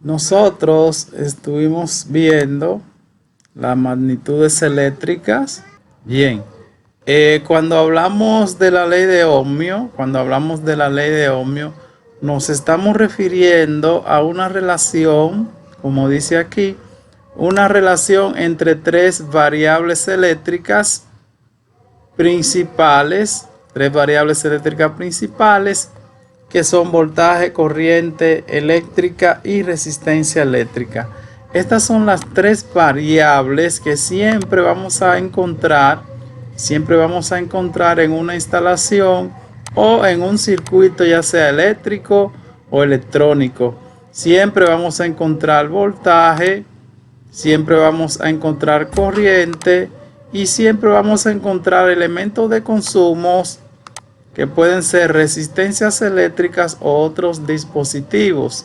Nosotros estuvimos viendo las magnitudes eléctricas. Bien, cuando hablamos de la ley de Ohmio, nos estamos refiriendo a una relación, como dice aquí, una relación entre tres variables eléctricas principales, que son voltaje, corriente eléctrica y resistencia eléctrica. Estas son las tres variables que siempre vamos a encontrar en una instalación o en un circuito, ya sea eléctrico o electrónico. Siempre vamos a encontrar voltaje, siempre vamos a encontrar corriente y siempre vamos a encontrar elementos de consumos que pueden ser resistencias eléctricas o otros dispositivos.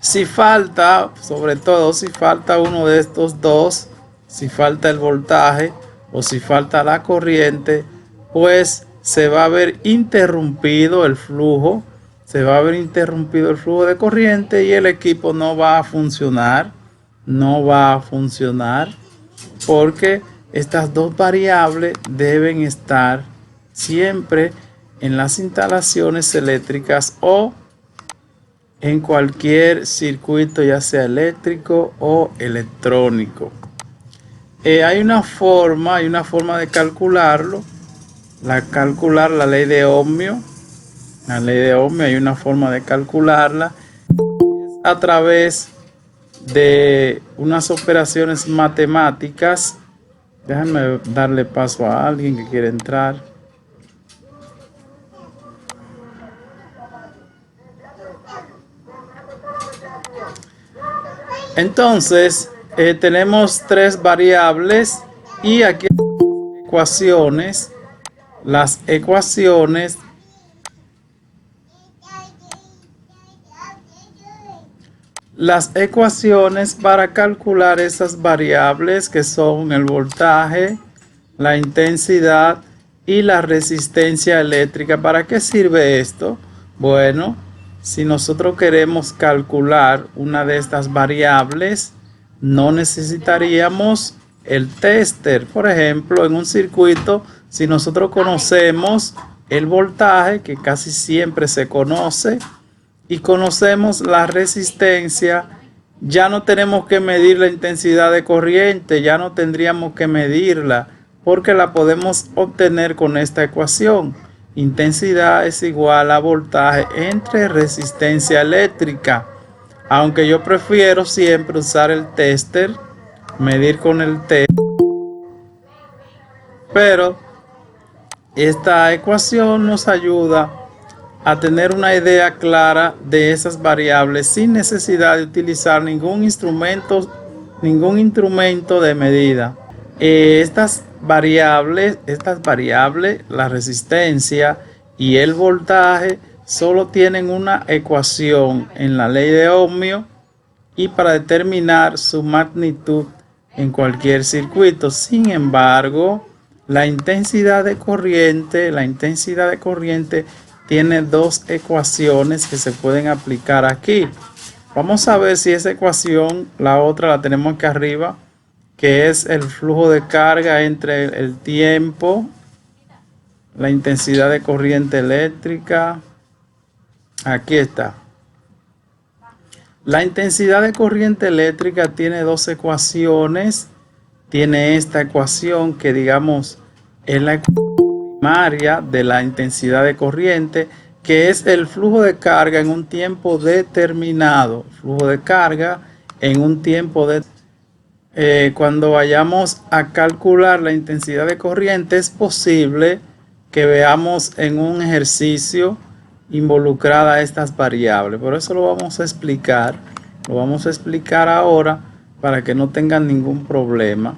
Si falta, sobre todo si falta uno de estos dos, si falta el voltaje o si falta la corriente, pues se va a ver interrumpido el flujo, de corriente y el equipo no va a funcionar, porque estas dos variables deben estar siempre en las instalaciones eléctricas o en cualquier circuito, ya sea eléctrico o electrónico. Hay una forma de calcularlo, calcular la ley de Ohmio. La ley de Ohmio hay una forma de calcularla a través de unas operaciones matemáticas. Déjame darle paso a alguien que quiere entrar. Entonces, tenemos tres variables y aquí ecuaciones. Las ecuaciones para calcular esas variables que son el voltaje, la intensidad y la resistencia eléctrica. ¿Para qué sirve esto? Bueno, si nosotros queremos calcular una de estas variables, no necesitaríamos el tester. Por ejemplo, en un circuito, si nosotros conocemos el voltaje, que casi siempre se conoce, y conocemos la resistencia, ya no tenemos que medir la intensidad de corriente, ya no tendríamos que medirla, porque la podemos obtener con esta ecuación. Intensidad es igual a voltaje entre resistencia eléctrica. Aunque yo prefiero siempre usar el tester, medir con el tester, pero esta ecuación nos ayuda a tener una idea clara de esas variables sin necesidad de utilizar ningún instrumento de medida. Estas variables, la resistencia y el voltaje, solo tienen una ecuación en la ley de Ohmio y para determinar su magnitud en cualquier circuito. Sin embargo, la intensidad de corriente tiene dos ecuaciones que se pueden aplicar aquí. Vamos a ver si esa ecuación, la otra la tenemos aquí arriba, que es el flujo de carga entre el tiempo, la intensidad de corriente eléctrica. Aquí está. La intensidad de corriente eléctrica tiene dos ecuaciones. Tiene esta ecuación que digamos es la primaria de la intensidad de corriente, que es el flujo de carga en un tiempo determinado. Cuando vayamos a calcular la intensidad de corriente, es posible que veamos en un ejercicio involucrada estas variables. Por eso lo vamos a explicar ahora para que no tengan ningún problema.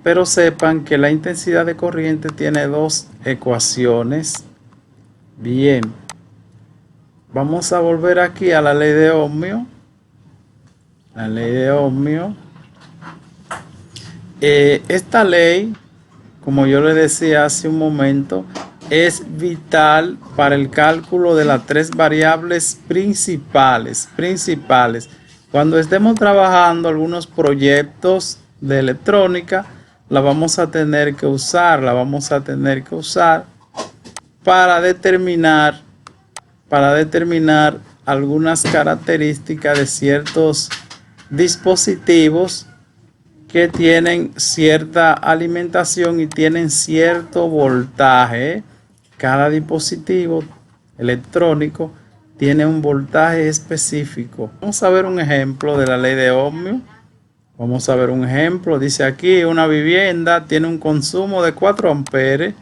Pero sepan que la intensidad de corriente tiene dos ecuaciones. Bien, vamos a volver aquí a la ley de Ohmio. Esta ley, como yo le decía hace un momento, es vital para el cálculo de las tres variables principales. Cuando estemos trabajando algunos proyectos de electrónica, la vamos a tener que usar, para determinar algunas características de ciertos dispositivos que tienen cierta alimentación y tienen cierto voltaje. Cada dispositivo electrónico tiene un voltaje específico. Vamos a ver un ejemplo de la ley de Ohmio. Vamos a ver un ejemplo. Dice aquí, una vivienda tiene un consumo de 4 amperes.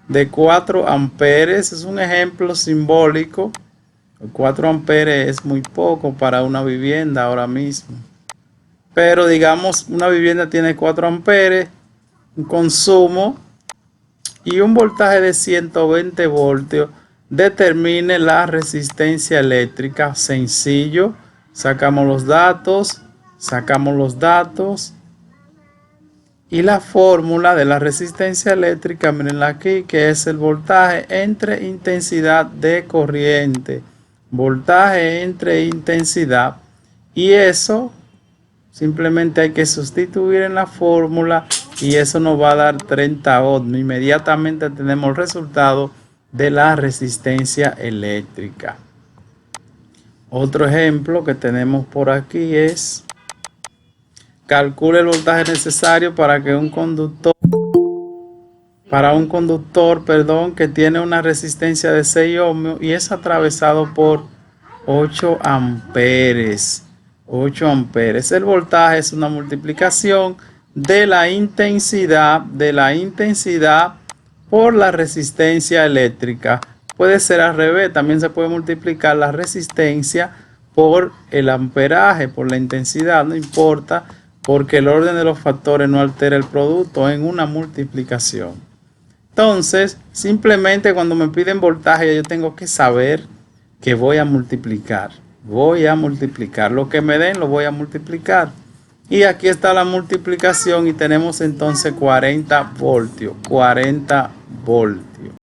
De 4 amperes es un ejemplo simbólico. 4 amperes es muy poco para una vivienda ahora mismo. Pero digamos, una vivienda tiene 4 amperes, un consumo y un voltaje de 120 voltios. Determine la resistencia eléctrica. Sencillo. Sacamos los datos. Y la fórmula de la resistencia eléctrica, mirenla aquí, que es el voltaje entre intensidad de corriente. Voltaje entre intensidad. Y eso simplemente hay que sustituir en la fórmula y eso nos va a dar 30 ohms. Inmediatamente tenemos el resultado de la resistencia eléctrica. Otro ejemplo que tenemos por aquí es: calcule el voltaje necesario para un conductor que tiene una resistencia de 6 ohmios y es atravesado por 8 amperes. 8 amperes. El voltaje es una multiplicación de la intensidad por la resistencia eléctrica. Puede ser al revés, también se puede multiplicar la resistencia por el amperaje, por la intensidad, no importa, porque el orden de los factores no altera el producto en una multiplicación. Entonces, simplemente cuando me piden voltaje, yo tengo que saber que voy a multiplicar. Lo que me den lo voy a multiplicar. Y aquí está la multiplicación y tenemos entonces 40 voltios.